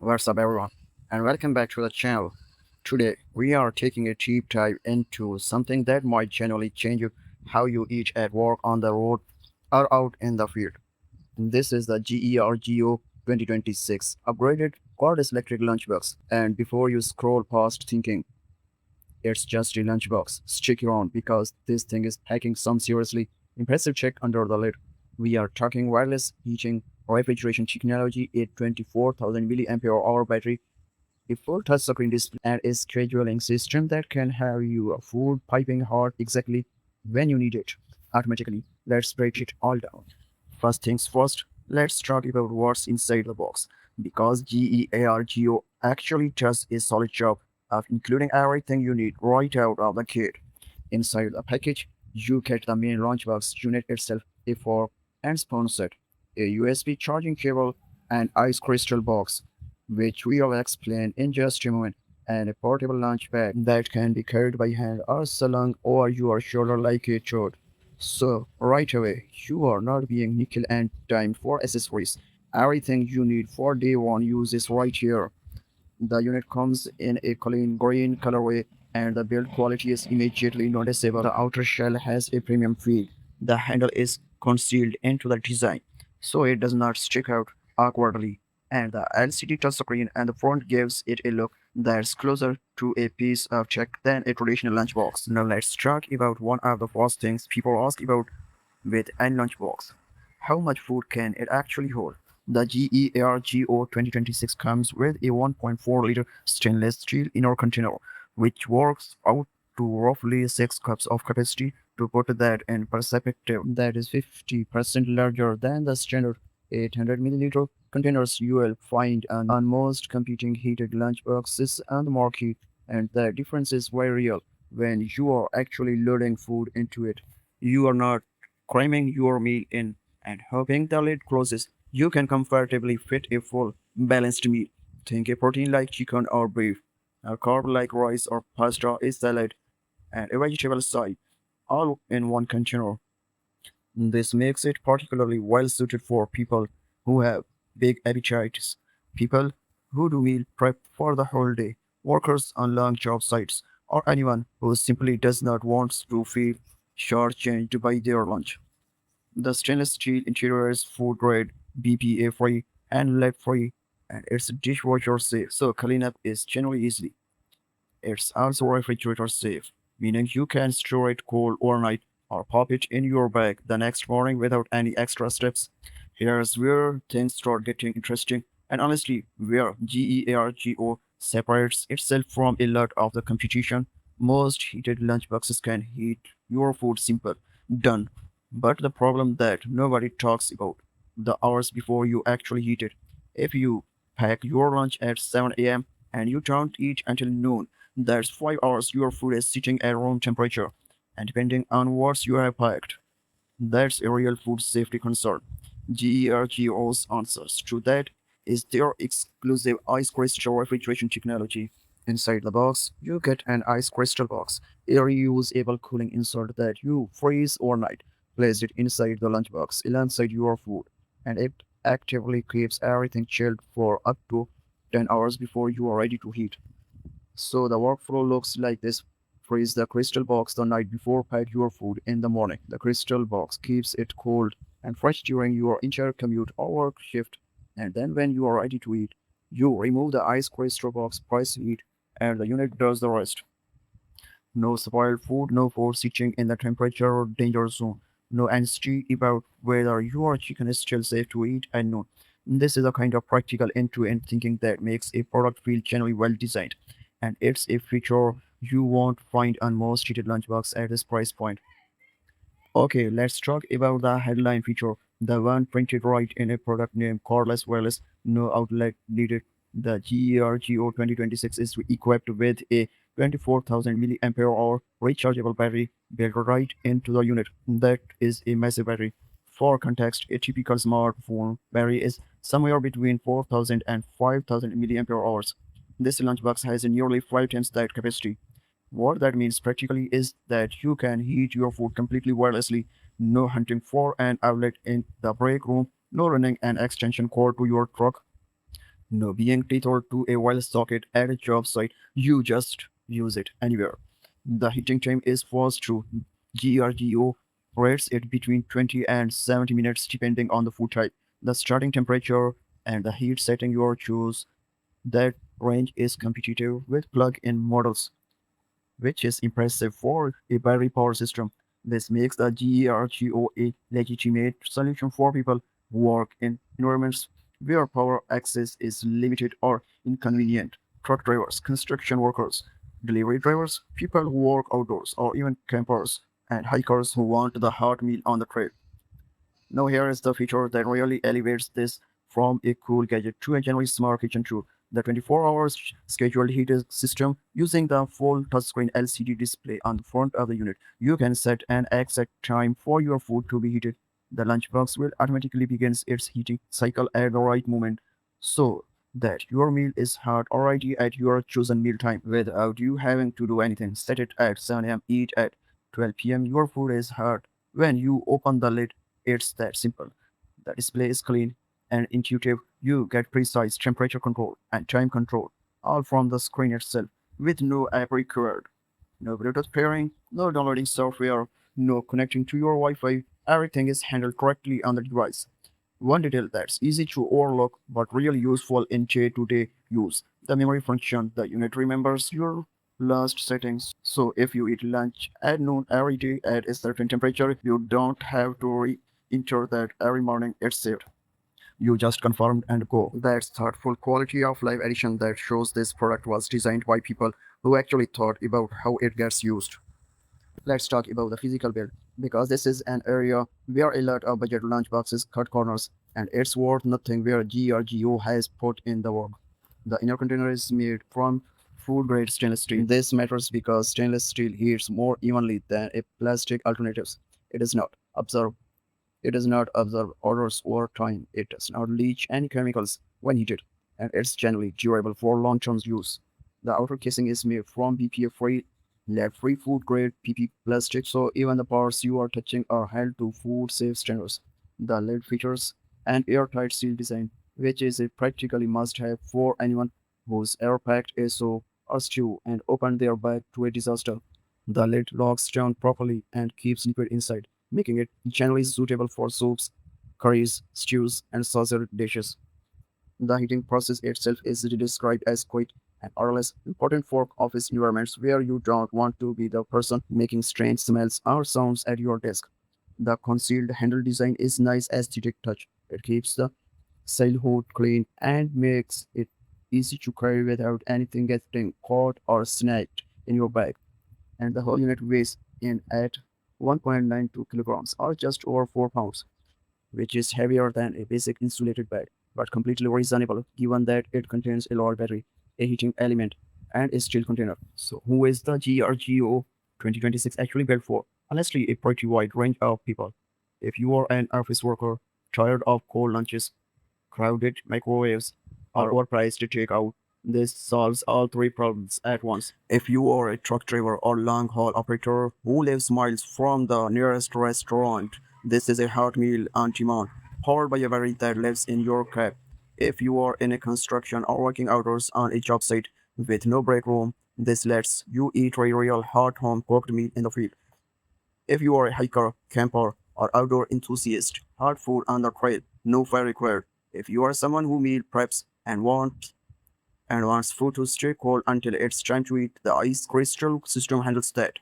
What's up, everyone, and welcome back to the channel. Today, we are taking a deep dive into something that might genuinely change how you eat at work, on the road, or out in the field. This is the GEARGO 2026 upgraded cordless electric lunchbox. And before you scroll past thinking it's just a lunchbox, stick around because this thing is packing some seriously impressive check under the lid. We are talking wireless heating refrigeration technology, a 24,000 milliampere hour battery, a full touchscreen display, and a scheduling system that can have your food piping hot exactly when you need it automatically. Let's break it all down. First things first, let's talk about what's inside the box because GEARGO actually does a solid job of including everything you need right out of the kit. Inside the package, you get the main launchbox unit itself, a fork and spoon set, a USB charging cable, and ice crystal box, which we will explain in just a moment, and a portable launch pad that can be carried by hand or slung over your shoulder like a chode. So, right away, you are not being nickel and dimed for accessories. Everything you need for day one use is right here. The unit comes in a clean green colorway and the build quality is immediately noticeable. The outer shell has a premium feel. The handle is concealed into the design, so it does not stick out awkwardly. And the LCD touchscreen and the front gives it a look that's closer to a piece of tech than a traditional lunchbox. Now let's talk about one of the first things people ask about with any lunchbox. How much food can it actually hold? The GEARGO 2026 comes with a 1.4-liter stainless steel inner container, which works out to roughly 6 cups of capacity. To put that in perspective, that is 50% larger than the standard 800 milliliter containers you will find on most competing heated lunchboxes on the market, and the difference is very real when you are actually loading food into it. You are not cramming your meal in and hoping the lid closes. You can comfortably fit a full, balanced meal. Think a protein like chicken or beef, a carb like rice or pasta, a salad, and a vegetable side, all in one container. This makes it particularly well suited for people who have big appetites, people who do meal prep for the whole day, workers on long job sites, or anyone who simply does not want to feel shortchanged by their lunch. The stainless steel interior is food grade, BPA-free, and lead-free, and it's dishwasher safe, so cleanup is generally easy. It's also refrigerator safe, meaning you can store it cold overnight or pop it in your bag the next morning without any extra steps. Here's where things start getting interesting, and honestly, where GEARGO separates itself from a lot of the competition. Most heated lunchboxes can heat your food simple, done. But the problem that nobody talks about, the hours before you actually eat it. If you pack your lunch at 7 a.m. and you don't eat until noon, that's 5 hours your food is sitting at room temperature. And depending on what you have packed, that's a real food safety concern. GERGO's answers to that is their exclusive Ice Crystal Refrigeration Technology. Inside the box, you get an ice crystal box, a reusable cooling insert that you freeze overnight. Place it inside the lunchbox alongside your food, and it actively keeps everything chilled for up to 10 hours before you are ready to heat. So the workflow looks like this. Freeze the crystal box the night before, pack your food in the morning. The crystal box keeps it cold and fresh during your entire commute or work shift. And then when you are ready to eat, you remove the ice crystal box, press heat, and the unit does the rest. No spoiled food, no food sitting in the temperature danger zone, no anxiety about whether your chicken is still safe to eat at noon. This is a kind of practical end-to-end thinking that makes a product feel genuinely well designed, and it's a feature you won't find on most heated lunchbox at this price point. Okay, let's talk about the headline feature, the one printed right in a product name, Cordless Wireless, no outlet needed. The GERGO 2026 is equipped with a 24,000 milliampere hour rechargeable battery built right into the unit. That is a massive battery. For context, a typical smartphone battery is somewhere between 4,000 and 5,000 milliampere hours. This lunchbox has nearly 5 times that capacity. What that means practically is that you can heat your food completely wirelessly, no hunting for an outlet in the break room, no running an extension cord to your truck. No being tethered to a wire socket at a job site. You just use it anywhere. The heating time is fast through GEARGO rates it between 20 and 70 minutes depending on the food type, the starting temperature, and the heat setting you choose. That range is competitive with plug-in models, which is impressive for a battery power system. This makes the GERGO a legitimate solution for people who work in environments where power access is limited or inconvenient. Truck drivers, construction workers, delivery drivers, people who work outdoors, or even campers and hikers who want the hot meal on the trail. Now here is the feature that really elevates this from a cool gadget to a genuinely smart kitchen tool. The 24 hours scheduled heating system using the full touchscreen LCD display on the front of the unit. You can set an exact time for your food to be heated. The lunchbox will automatically begin its heating cycle at the right moment so that your meal is hot already at your chosen meal time without you having to do anything. Set it at 7 a.m., eat at 12 p.m. Your food is hot when you open the lid. It's that simple. The display is clean and intuitive. You get precise temperature control and time control, all from the screen itself, with no app required. No Bluetooth pairing, no downloading software, no connecting to your Wi Fi. Everything is handled correctly on the device. One detail that's easy to overlook but really useful in day to day use, the memory function. The unit remembers your last settings. So if you eat lunch at noon every day at a certain temperature, you don't have to enter that every morning. It's saved. You just confirm and go. That's thoughtful quality of life addition that shows this product was designed by people who actually thought about how it gets used. Let's talk about the physical build, because this is an area where a lot of budget lunchboxes cut corners, and it's worth nothing where GRGO has put in the work. The inner container is made from food grade stainless steel. This matters because stainless steel heats more evenly than a plastic alternatives. It does not absorb it does not absorb odors over time. It does not leach any chemicals when heated, and it's generally durable for long-term use. The outer casing is made from BPA-free, lead-free food-grade PP plastic, so even the parts you are touching are held to food-safe standards. The lid features an airtight seal design, which is a practically must-have for anyone who's ever packed a soup or stew and opened their bag to a disaster. The lid locks down properly and keeps liquid inside, making it generally suitable for soups, curries, stews, and saucer dishes. The heating process itself is described as quick and odorless, important for office environments where you don't want to be the person making strange smells or sounds at your desk. The concealed handle design is nice aesthetic touch. It keeps the childhood clean and makes it easy to carry without anything getting caught or snagged in your bag. And the whole unit weighs in at 1.92 kilograms or just over 4 pounds, which is heavier than a basic insulated bag, but completely reasonable given that it contains a large battery, a heating element, and a steel container. So, who is the GRGO 2026 actually built for? Honestly, a pretty wide range of people. If you are an office worker tired of cold lunches, crowded microwaves, or overpriced takeout, this solves all three problems at once. If you are a truck driver or long haul operator who lives miles from the nearest restaurant, this is a hot meal on demand, powered by a battery that lives in your cab. If you are in a construction or working outdoors on a job site with no break room, this lets you eat a real hot home cooked meal in the field. If you are a hiker, camper, or outdoor enthusiast, hot food on the trail, no fire required. If you are someone who meal preps and wants food to stay cold until it's time to eat, the Ice Crystal system handles that.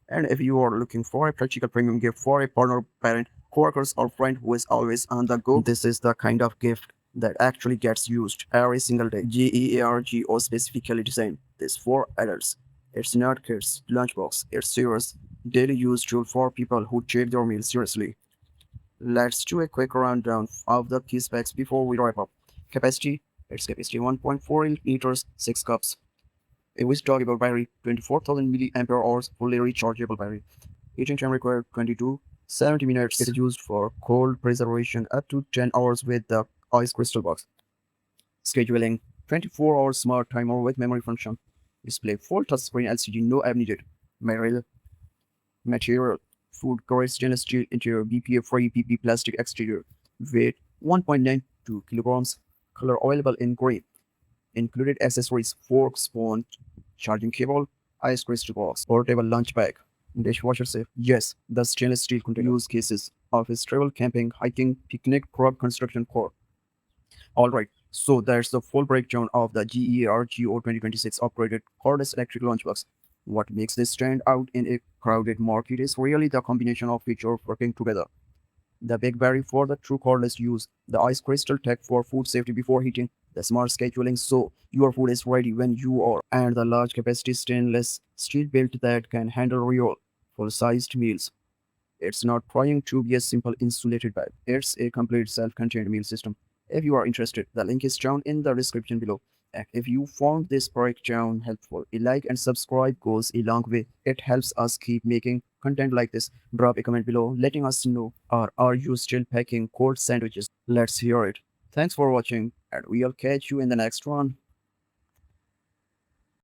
And if you are looking for a practical premium gift for a partner, parent, coworkers, or friend who is always on the go, this is the kind of gift that actually gets used every single day. GEARGO specifically designed this for adults. It's not kids' lunchbox. It's serious daily use tool for people who take their meals seriously. Let's do a quick rundown of the key specs before we wrap up. Capacity, its capacity 1.4 liters, 6 cups. If we talk about battery, 24,000 milliampere hours, fully rechargeable battery. Heating time required 22 70 minutes. It is used for cold preservation up to 10 hours with the Ice Crystal box. Scheduling, 24 hour smart timer with memory function. Display, full touchscreen LCD, no app needed. Material, food grade stainless steel interior, BPA-free PP plastic exterior. Weight 1.92 kilograms. Color available in gray. Included accessories: fork, spoon, charging cable, ice crystal box, portable lunch bag, dishwasher safe. Yes, the stainless steel container. Use cases: office travel, camping, hiking, picnic, crop construction core. All right, so that's the full breakdown of the GEARGO 2026 operated cordless electric lunchbox. What makes this stand out in a crowded market is really the combination of features working together. The big barrier for the true cordless use, the ice crystal tech for food safety before heating, the smart scheduling so your food is ready when you are, and the large capacity stainless steel built that can handle real full-sized meals. It's not trying to be a simple insulated bag. It's a complete self-contained meal system. If you are interested, the link is down in the description below. And if you found this breakdown helpful, a like and subscribe goes a long way. It helps us keep making content like this. Drop a comment below letting us know, or are you still packing cold sandwiches? Let's hear it. Thanks for watching, and we'll catch you in the next one.